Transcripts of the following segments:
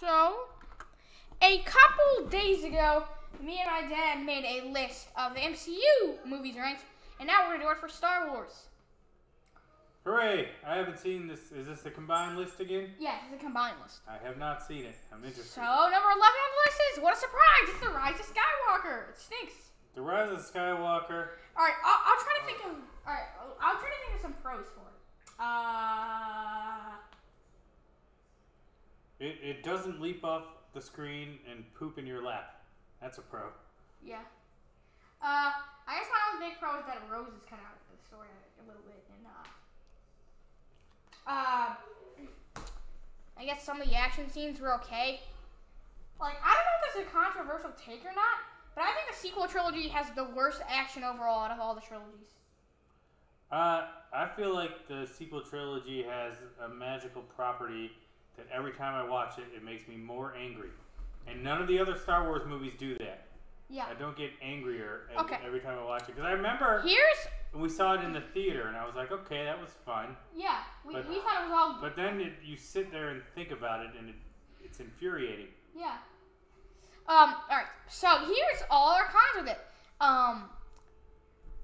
So, a couple days ago, me and my dad made a list of the MCU movies ranked, and now we're going to do it for Star Wars. Hooray! I haven't seen this. Is this the combined list again? Yeah, it's a combined list. I have not seen it. I'm interested. So, number 11 on the list is, what a surprise, it's the Rise of Skywalker. It stinks. The Rise of Skywalker. Alright, I'll try to think of, I'll try to think of some pros for it. It doesn't leap off the screen and poop in your lap. That's a pro. Yeah. I guess my only big pro is that Rose is kind of out of the story a little bit, and I guess some of the action scenes were okay. Like, I don't know if this is a controversial take or not, but I think the sequel trilogy has the worst action overall out of all the trilogies. I feel like the sequel trilogy has a magical property that every time I watch it, it makes me more angry. And none of the other Star Wars movies do that. Yeah. I don't get angrier every time I watch it. Because I remember we saw it in the theater, and I was like, okay, that was fun. Yeah, we thought it was all... But then you sit there and think about it, and it's infuriating. Yeah. Alright, so here's all our cons with it.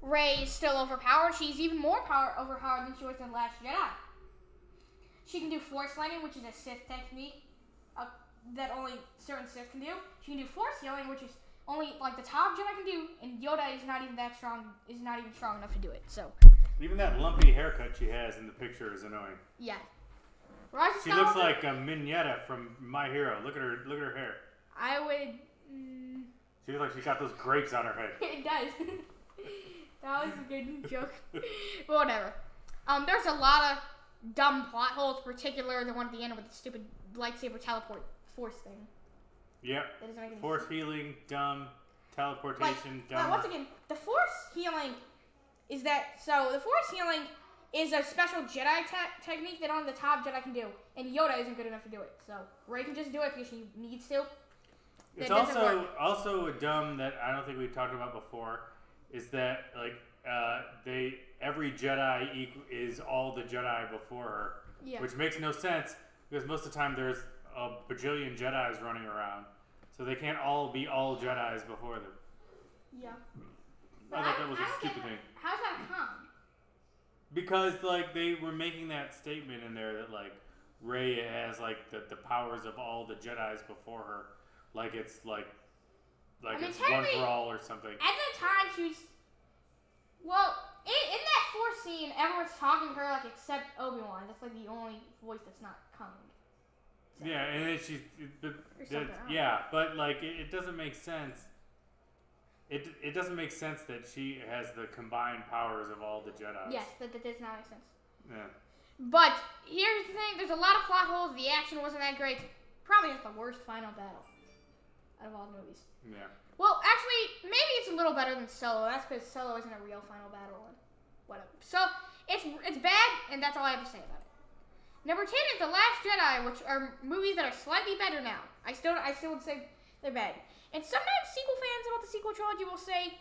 Rey is still overpowered. She's even more overpowered than she was in The Last Jedi. She can do Force lightning, which is a Sith technique that only certain Sith can do. She can do Force healing, which is only like the top Jedi can do, and Yoda is not even that strong. Is not even strong enough to do it. So even that lumpy haircut she has in the picture is annoying. Yeah. She looks like a Mignetta from My Hero. Look at her hair. I would. She looks like she got those grapes on her head. It does. That was a good joke. But whatever. There's a lot of dumb plot holes, particularly the one at the end with the stupid lightsaber teleport force thing. Yep. That doesn't make any Force sense. Healing, dumb. Teleportation, dumb. Once again, the Force healing is that. So the Force healing is a special Jedi technique that only the top Jedi can do, and Yoda isn't good enough to do it. So Rey can just do it because she needs to. It's also a dumb that I don't think we talked about before. Is that like every Jedi is all the Jedi before her, which makes no sense because most of the time there's a bajillion Jedis running around, so they can't all be all Jedis before them. Yeah, I thought that was a stupid thing. How's that come? Because like they were making that statement in there that like Rey has like the powers of all the Jedis before her, like it's like it's one for all or something. At the time, she was... Well, in that Force scene, everyone's talking to her, like, except Obi-Wan. That's, like, the only voice that's not coming. So. Yeah, and then she's... but, like, it doesn't make sense. It doesn't make sense that she has the combined powers of all the Jedis. Yes, that does not make sense. Yeah. But, here's the thing. There's a lot of plot holes. The action wasn't that great. Probably just the worst final battle out of all the movies. Yeah. Well, actually, maybe it's a little better than Solo. That's because Solo isn't a real final battle and whatever. So, it's bad, and that's all I have to say about it. Number 10 is The Last Jedi, which are movies that are slightly better now. I still would say they're bad. And sometimes sequel fans about the sequel trilogy will say,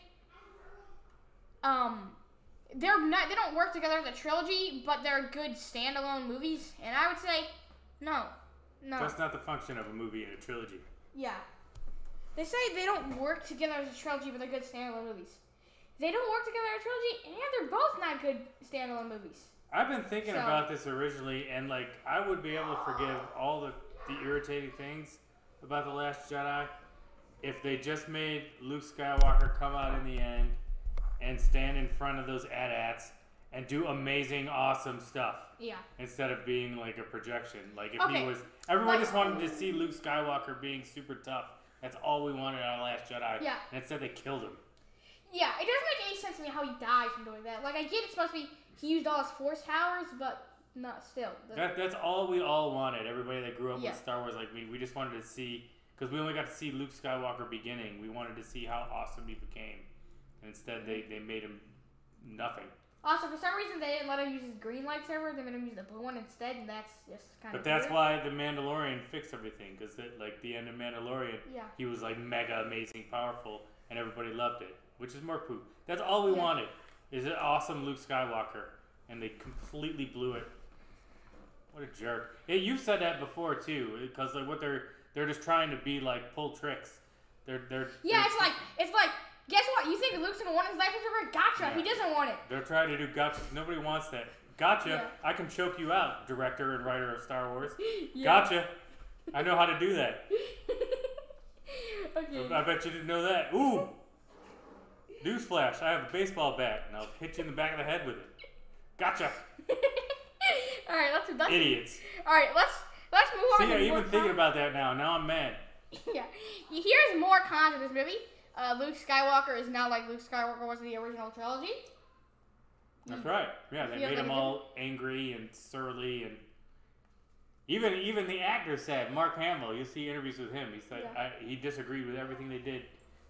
they don't work together as a trilogy, but they're good standalone movies. And I would say, no. That's not the function of a movie in a trilogy. Yeah. They say they don't work together as a trilogy, but they're good standalone movies. They don't work together as a trilogy, and they're both not good standalone movies. I've been thinking about this originally, and like I would be able to forgive all the irritating things about The Last Jedi if they just made Luke Skywalker come out in the end and stand in front of those AT-ATs and do amazing, awesome stuff. Yeah. Instead of being like a projection. Like if he was... Everyone just wanted to see Luke Skywalker being super tough. That's all we wanted out of Last Jedi. Yeah. And instead they killed him. Yeah, it doesn't make any sense to me how he died from doing that. Like, I get it's supposed to be he used all his Force powers, but not still. That's all we all wanted. Everybody that grew up with Star Wars like me, we just wanted to see... Because we only got to see Luke Skywalker beginning. We wanted to see how awesome he became. And instead they made him nothing. Also, for some reason, they didn't let him use his green lightsaber. They made him use the blue one instead, and that's just kind of weird. But that's why the Mandalorian fixed everything, because like the end of Mandalorian, he was like mega amazing powerful, and everybody loved it, which is more poop. That's all we wanted, is an awesome Luke Skywalker, and they completely blew it. What a jerk. Yeah, you've said that before too, because like what they're just trying to be like pull tricks. It's like guess what? You think Luke's gonna want his lightsaber? Gotcha. Yeah. He doesn't want it. They're trying to do gotcha. Nobody wants that. Gotcha. Yeah. I can choke you out, director and writer of Star Wars. Yeah. Gotcha. I know how to do that. Okay. I bet you didn't know that. Ooh. Newsflash, I have a baseball bat, and I'll hit you in the back of the head with it. Gotcha. Alright, that's idiots. Alright, let's move on. See, I'm even thinking about that now. Now I'm mad. Yeah. Here's more cons of this movie. Luke Skywalker is now like Luke Skywalker was in the original trilogy. That's right. Yeah, they made him all angry and surly, and even the actor said, Mark Hamill, you see interviews with him, he said he disagreed with everything they did.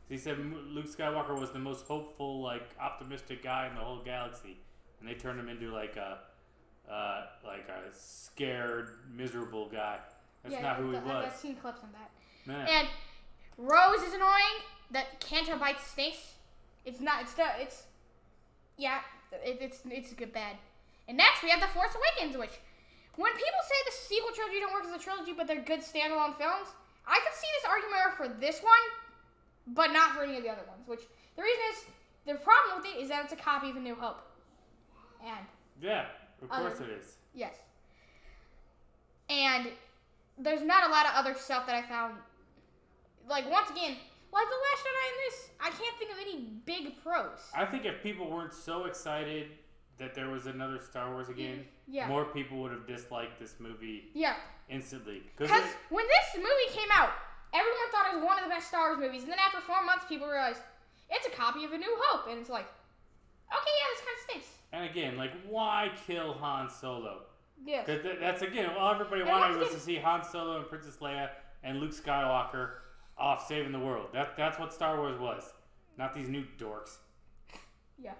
He said Luke Skywalker was the most hopeful, like optimistic guy in the whole galaxy, and they turned him into like a scared, miserable guy. That's not who he was. I've seen clips on that. Man. And Rose is annoying. That Canto bites stinks. It's good bad. And next we have The Force Awakens, which when people say the sequel trilogy don't work as a trilogy, but they're good standalone films, I could see this argument for this one, but not for any of the other ones. Which the reason is the problem with it is that it's a copy of A New Hope. And yeah, of course it is. Yes. And there's not a lot of other stuff that I found. Like once again, like The Last Jedi in this, I can't think of any big pros. I think if people weren't so excited that there was another Star Wars again, more people would have disliked this movie instantly. Because when this movie came out, everyone thought it was one of the best Star Wars movies. And then after 4 months, people realized it's a copy of A New Hope. And it's like, okay, yeah, this kind of stinks. And again, like, why kill Han Solo? Yes. Because that's, again, all everybody wanted was to see Han Solo and Princess Leia and Luke Skywalker off saving the world. That's what Star Wars was. Not these new dorks. Yeah.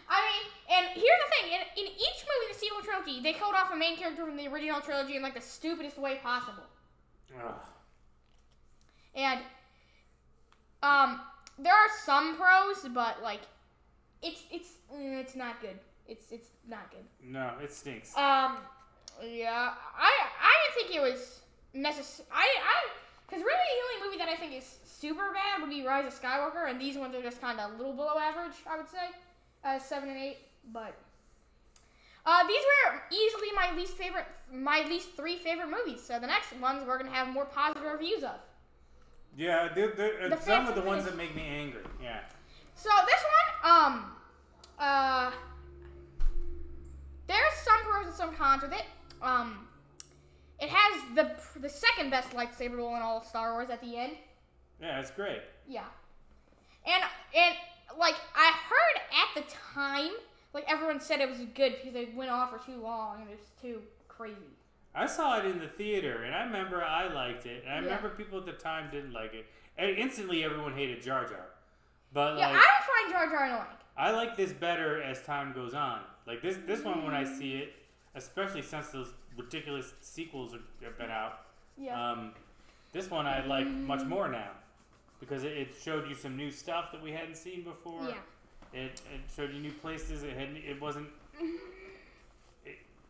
I mean, and here's the thing. In each movie, the sequel trilogy, they killed off a main character from the original trilogy in, like, the stupidest way possible. Ugh. And, there are some pros, but, like, it's not good. It's not good. No, it stinks. Yeah. I didn't think it was necessary. Because really the only movie that I think is super bad would be Rise of Skywalker, and these ones are just kind of a little below average, I would say. 7 and 8, but these were easily my least 3 favorite movies. So the next ones we're gonna have more positive reviews of. Yeah, some of the ones that make me angry. Yeah. So this one, there's some pros and some cons with it. It has the second best lightsaber duel in all of Star Wars at the end. Yeah, it's great. Yeah, and like I heard at the time, like everyone said it was good because it went on for too long and it was too crazy. I saw it in the theater and I remember I liked it, and I remember people at the time didn't like it, and instantly everyone hated Jar Jar. But yeah, I don't find Jar Jar annoying. I like this better as time goes on. Like this one, when I see it, especially since those ridiculous sequels have been out. Yeah. This one I like much more now because it showed you some new stuff that we hadn't seen before. Yeah. It showed you new places. It wasn't.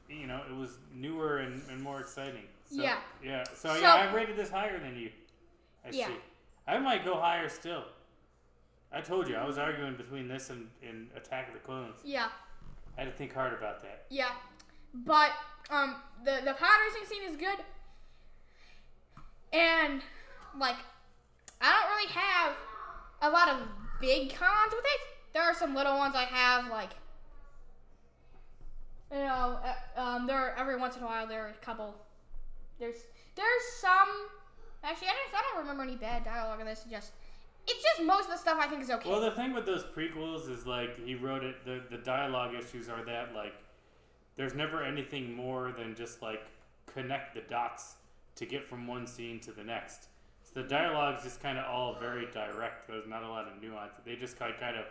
It was newer and more exciting. So, yeah. Yeah. So I rated this higher than you. I see. I might go higher still. I told you I was arguing between this and Attack of the Clones. Yeah. I had to think hard about that. Yeah, but the pod racing scene is good, and like I don't really have a lot of big cons with it. There are some little ones I have, like there every once in a while there are a couple. There's some. Actually, I don't remember any bad dialogue in this. It's just most of the stuff I think is okay. Well, the thing with those prequels is, like, he wrote it, the dialogue issues are that, like, there's never anything more than just, like, connect the dots to get from one scene to the next. So the dialogue's just kind of all very direct. There's not a lot of nuance. They just kind of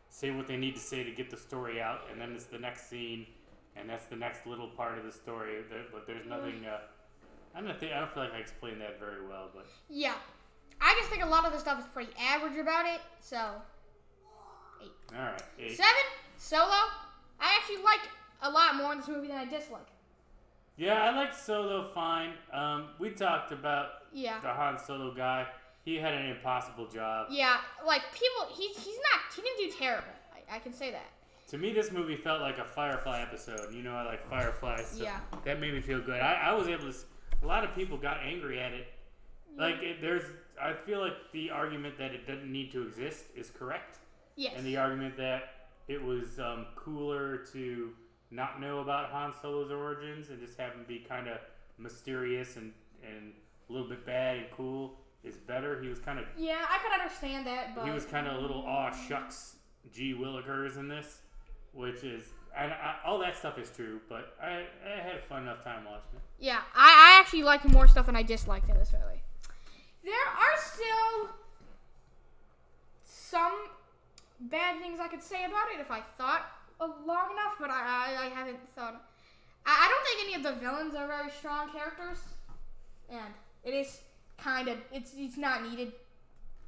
say what they need to say to get the story out, and then it's the next scene, and that's the next little part of the story. But there's nothing, I don't feel like I explained that very well, but... Yeah. I just think a lot of the stuff is pretty average about it, so 8. All right, 8. 7, Solo. I actually like a lot more in this movie than I dislike. Yeah, I like Solo fine. We talked about the Han Solo guy. He had an impossible job. Yeah, like people, he didn't do terrible. I can say that. To me, this movie felt like a Firefly episode. You know, I like Firefly, so that made me feel good. I was able to. A lot of people got angry at it. Like I feel like the argument that it doesn't need to exist is correct. Yes. And the argument that it was cooler to not know about Han Solo's origins and just have him be kind of mysterious and a little bit bad and cool is better. He was kind of... Yeah, I could understand that, but... He was kind of a little, aw, shucks, gee willikers in this, which is... all that stuff is true, but I had a fun enough time watching it. Yeah, I actually liked more stuff than I disliked in this movie. There are still some bad things I could say about it if I thought long enough, but I haven't thought. I don't think any of the villains are very strong characters, and it is kind of it's not needed,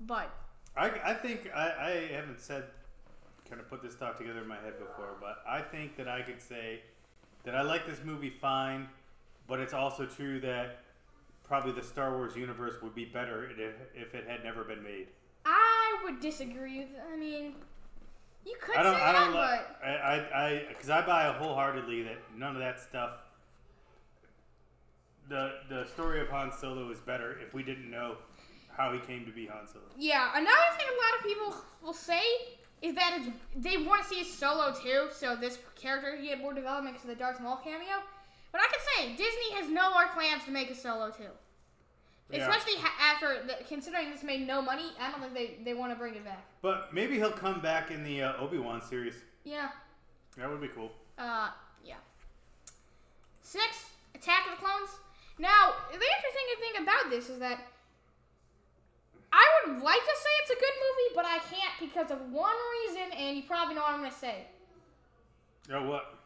but I think I haven't kind of put this thought together in my head before, but I think that I could say that I like this movie fine, but it's also true that probably the Star Wars universe would be better if it had never been made. I would disagree. I mean, you could say that, because I buy wholeheartedly that none of that stuff. The story of Han Solo is better if we didn't know how he came to be Han Solo. Yeah, another thing a lot of people will say is that they want to see his Solo too, so this character he had more development because of the Darth Maul cameo. But I can say Disney has no more plans to make a Solo too. Yeah. Especially considering this made no money, I don't think they want to bring it back. But maybe he'll come back in the Obi-Wan series. Yeah. That would be cool. Yeah. 6, Attack of the Clones. Now, the interesting thing about this is that I would like to say it's a good movie, but I can't because of one reason, and you probably know what I'm going to say. Oh, what?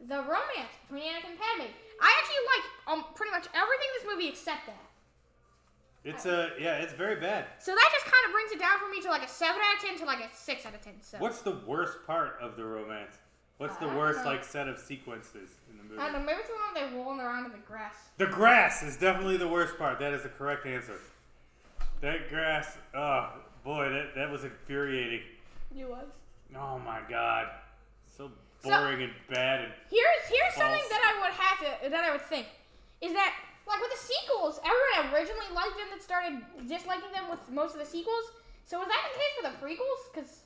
The romance between Anakin and Padme. I actually like pretty much everything in this movie except that. It's very bad. So that just kind of brings it down for me to like a 7 out of 10 to like a 6 out of 10. So. What's the worst part of the romance? What's the worst set of sequences in the movie? I don't know. Maybe it's the one where they're rolling around in the grass. The grass is definitely the worst part. That is the correct answer. That grass, oh boy, that was infuriating. It was. Oh my god, so boring and bad. And here's something that I would think is that. Like with the sequels, everyone originally liked them that started disliking them with most of the sequels. So was that the case for the prequels? Because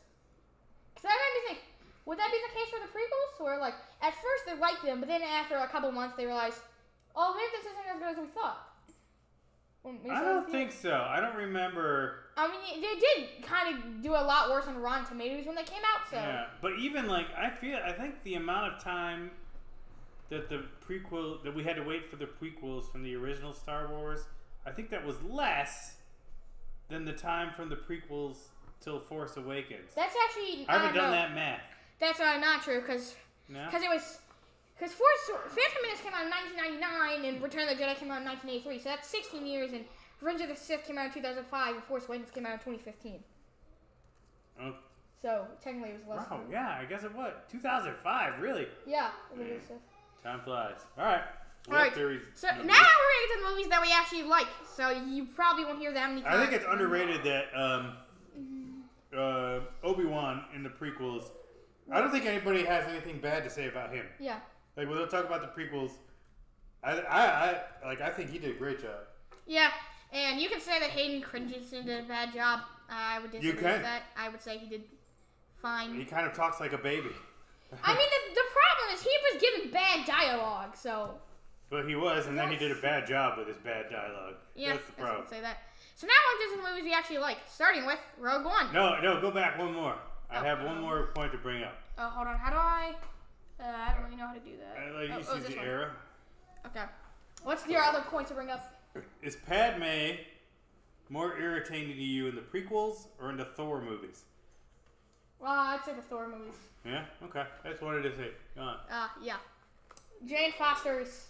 that made me think, would that be the case for the prequels? Where like at first they liked them, but then after a couple months they realized, oh, maybe this isn't as good as we thought. I don't think so. I don't remember. I mean, they did kind of do a lot worse on Rotten Tomatoes when they came out. So yeah, but even like I think the amount of time that that we had to wait for the prequels from the original Star Wars, I think that was less than the time from the prequels till Force Awakens. That's actually I haven't done that math. That's not true because it was Phantom Menace came out in 1999 and Return of the Jedi came out in 1983, so that's 16 years, and Revenge of the Sith came out in 2005 and Force Awakens came out in 2015. Oh. So technically it was less. Wow, yeah, I guess it was 2005, really. Yeah. Time flies. All right. So now we're going to get to the movies that we actually like. So you probably won't hear that many times. I think it's underrated that Obi-Wan in the prequels, I don't think anybody has anything bad to say about him. Yeah. Like, when they'll talk about the prequels, I think he did a great job. Yeah, and you can say that Hayden Christensen did a bad job. I would disagree with that. I would say he did fine. He kind of talks like a baby. I mean, the problem is he was given bad dialogue, so... But he was, and then he did a bad job with his bad dialogue. Yeah, that's the problem. I would say that. So now we're into the movies we actually like, starting with Rogue One. No, go back one more. I have one more point to bring up. Oh, hold on. How do I don't really know how to do that. You see the era. Okay. What's your other point to bring up? Is Padme more irritating to you in the prequels or in the Thor movies? Well, I'd say the Thor movies. Yeah? Okay. I just wanted to say. Go on. Yeah. Jane Foster is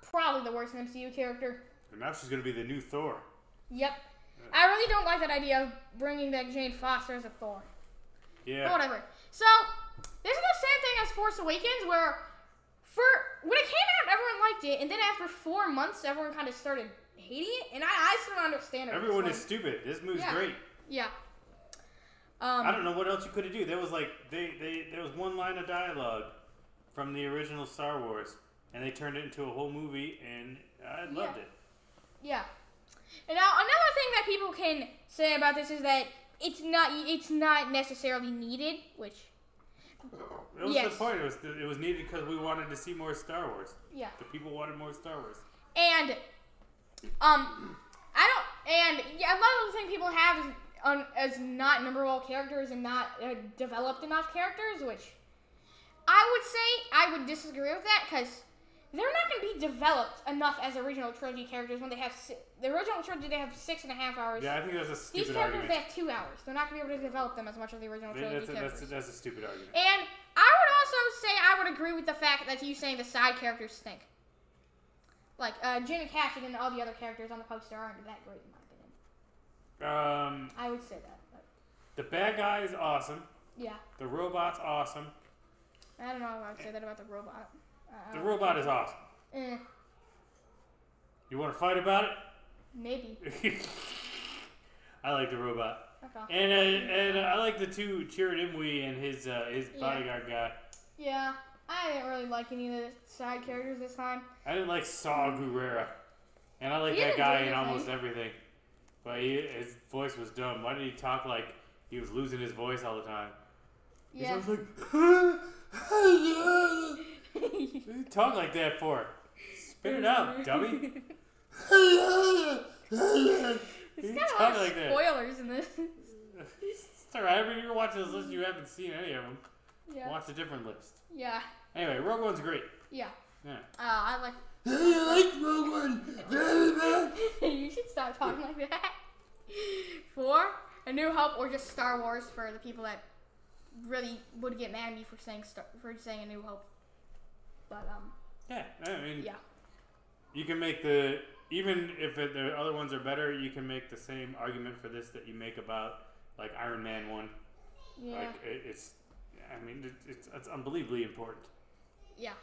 probably the worst MCU character. And now she's going to be the new Thor. Yep. I really don't like that idea of bringing back Jane Foster as a Thor. Yeah. But whatever. So, this is the same thing as Force Awakens, where when it came out, everyone liked it, and then after 4 months, everyone kind of started hating it, and I still don't understand it. Everyone is stupid. This movie's great. Yeah. I don't know what else you could have do. There was like there was one line of dialogue from the original Star Wars, and they turned it into a whole movie, and I loved it. Yeah. And now another thing that people can say about this is that it's not necessarily needed, which. That was the point. It was needed because we wanted to see more Star Wars. Yeah. The people wanted more Star Wars. And another thing people have is as not memorable characters and not developed enough characters, which I would disagree with that because they're not going to be developed enough as original trilogy characters when they have the original trilogy. They have 6.5 hours. Yeah, I think that's a stupid These characters argument. They have 2 hours. They're not going to be able to develop them as much as the original trilogy characters. That's a stupid argument. And I would also say I would agree with the fact that you saying the side characters stink. Like Jin and Cassidy and all the other characters on the poster aren't that great in my opinion. I would say that. But. The bad guy is awesome. Yeah. The robot's awesome. I don't know if I would say that about the robot. The robot is awesome. You want to fight about it? Maybe. I like the robot. Okay. And I like the two Chirin Imwe and his bodyguard guy. Yeah. I didn't really like any of the side characters this time. I didn't like Saw Gerrera. And I like that guy in almost everything. But his voice was dumb. Why did he talk like he was losing his voice all the time? Yeah. He sounds like... What do you talk like that for? Spit it out, dummy. There's kind of like spoilers in this. It's alright. I mean, you're watching this list, you haven't seen any of them. Yeah. Watch a different list. Yeah. Anyway, Rogue One's great. Yeah. Yeah. I like... I like Rogue One. You should stop talking like that. For A New Hope or just Star Wars for the people that really would get mad at me for saying A New Hope. But, yeah, I mean... Yeah. You can make even if the other ones are better, you can make the same argument for this that you make about, like, Iron Man 1. Yeah. Like, it's unbelievably important. Yeah.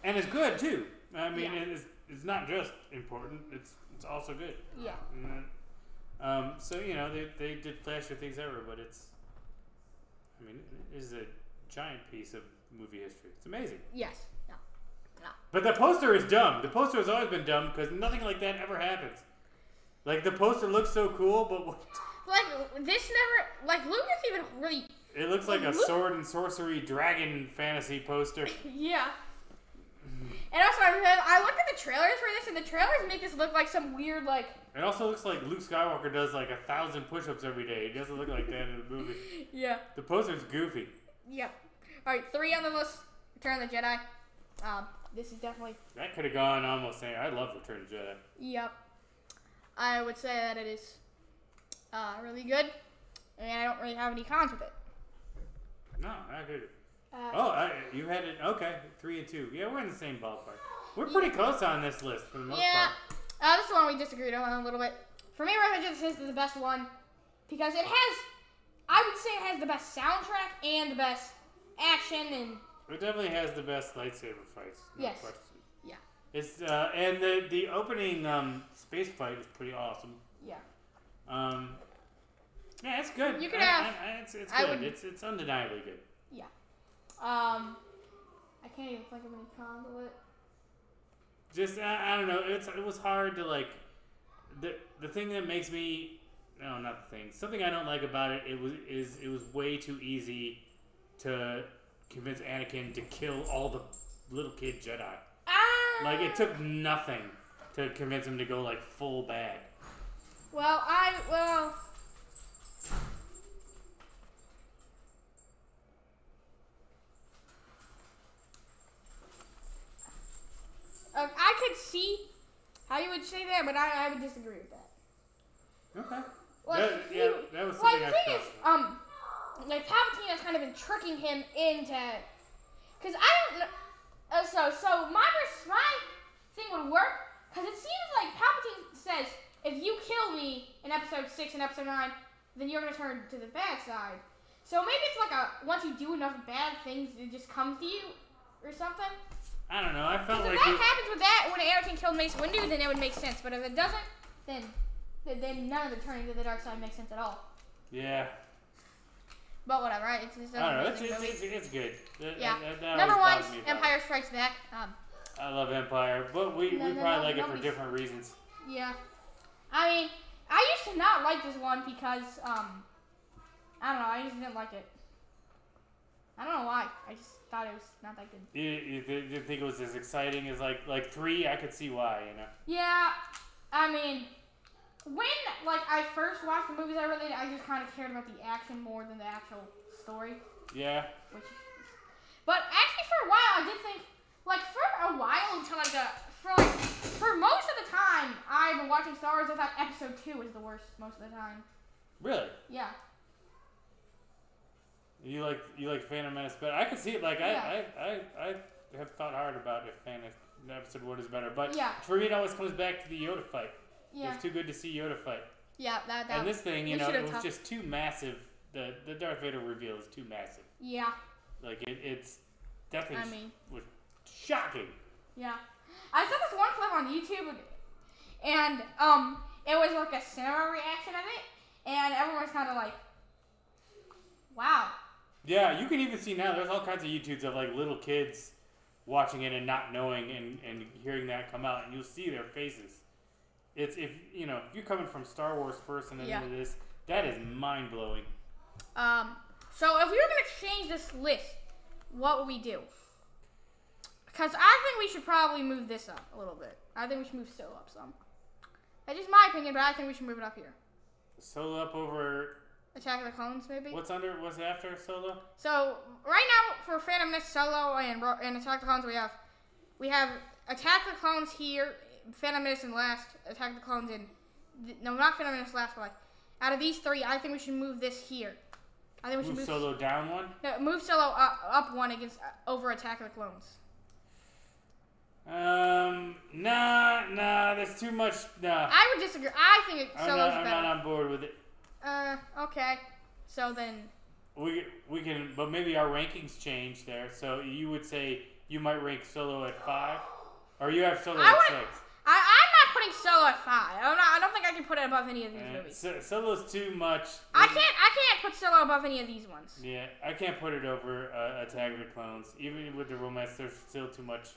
And it's good, too. I mean, it's not just important, it's also good. Yeah. And, so, you know, they did flashier things ever, but it is a giant piece of movie history. It's amazing. Yes. No. But the poster is dumb. The poster has always been dumb because nothing like that ever happens. Like, the poster looks so cool, but what? Like, this never... Like, Lucas even really... It looks like a sword and sorcery dragon fantasy poster. Yeah. And also, I looked at the trailers for this, and the trailers make this look like some weird, like... It also looks like Luke Skywalker does, like, 1,000 push-ups every day. It doesn't look like that in the movie. Yeah. The poster's goofy. Yep. Alright, 3 on the list. Return of the Jedi. This is definitely... That could have gone almost saying, I love Return of the Jedi. Yep. I would say that it is really good, and I don't really have any cons with it. No, I agree. You had it, okay, 3 and 2. Yeah, we're in the same ballpark. We're pretty close on this list for the most part. This is the one we disagreed on a little bit. For me, Revenge of the Sith is the best one, because it has, I would say it has the best soundtrack and the best action, and... It definitely has the best lightsaber fights, no question. Yeah. It's, and the opening space fight is pretty awesome. Yeah. Yeah, it's good. You could have... It's good. It's undeniably good. Yeah. I can't even think of any cons of it. Just, I don't know. It was hard to, like... The thing that makes me... No, not the thing. Something I don't like about it, it was way too easy to convince Anakin to kill all the little kid Jedi. Like, it took nothing to convince him to go, like, full bad. Well, I could see how you would say that, but I would disagree with that. Okay. Like, that was something I felt. Like, Palpatine has kind of been tricking him into... Because I don't know... So my thing would work, because it seems like Palpatine says, if you kill me in Episode 6 and Episode 9, then you're going to turn to the bad side. So maybe it's like once you do enough bad things, it just comes to you or something. I don't know. I felt like if that happens with that when Anakin killed Mace Windu, then it would make sense. But if it doesn't, then none of the turning to the dark side makes sense at all. Yeah. But whatever, right? It's just I don't know. It's good. That Number 1, Empire Strikes Back. I love Empire, but we probably like it for different reasons. Yeah. I mean, I used to not like this one because, I don't know, I just didn't like it. I don't know why. I just thought it was not that good. You didn't think it was as exciting as like 3? I could see why, you know? Yeah. I mean, when, I first watched the movies I just kind of cared about the action more than the actual story. Yeah. But actually for a while I did think, for a while until for most of the time I've been watching Star Wars, I thought Episode 2 was the worst most of the time. Really? Yeah. You like Phantom Menace better? I could see it. I have thought hard about if Episode 1 is better, but for me it always comes back to the Yoda fight. Yeah. It's too good to see Yoda fight. Yeah, that. And this thing, it was just too massive. The Darth Vader reveal is too massive. Yeah. That thing was shocking. Yeah. I saw this one clip on YouTube, and it was like a cinema reaction of it, and everyone was kind of like, wow. Yeah, you can even see now, there's all kinds of YouTubes of little kids watching it and not knowing and hearing that come out, and you'll see their faces. It's, if you're coming from Star Wars first and then into this, that is mind-blowing. So if we were going to change this list, what would we do? Because I think we should probably move this up a little bit. I think we should move Solo up some. That's just my opinion, but I think we should move it up here. Solo up over Attack of the Clones, maybe? What's after Solo? So, right now, for Phantom Menace, Solo, and Attack of the Clones, we have Attack of the Clones here, Phantom Menace and last, Attack of the Clones in... No, not Phantom Menace last, but out of these 3, I think we should move this here. I think we should move Solo down 1? No, move Solo up 1 over Attack of the Clones. Nah, there's too much, nah. I would disagree. I think Solo's better. I'm not on board with it. Okay. So then... We can, but maybe our rankings change there. So you would say you might rank Solo at 5? Or you have Solo at 6? I'm not putting Solo at 5. I don't think I can put it above any of these movies. Solo's too much. I can't put Solo above any of these ones. Yeah, I can't put it over Attack of the Clones. Even with the romance, there's still too much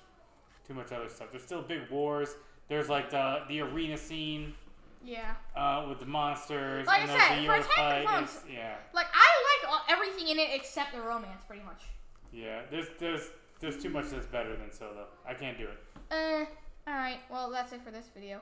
other stuff. There's still big wars. There's the arena scene. Yeah. With the monsters. Like and I said, the for Attack of the Clones, I like everything in it except the romance, pretty much. Yeah, there's too much that's better than Solo. I can't do it. Alright, well, that's it for this video.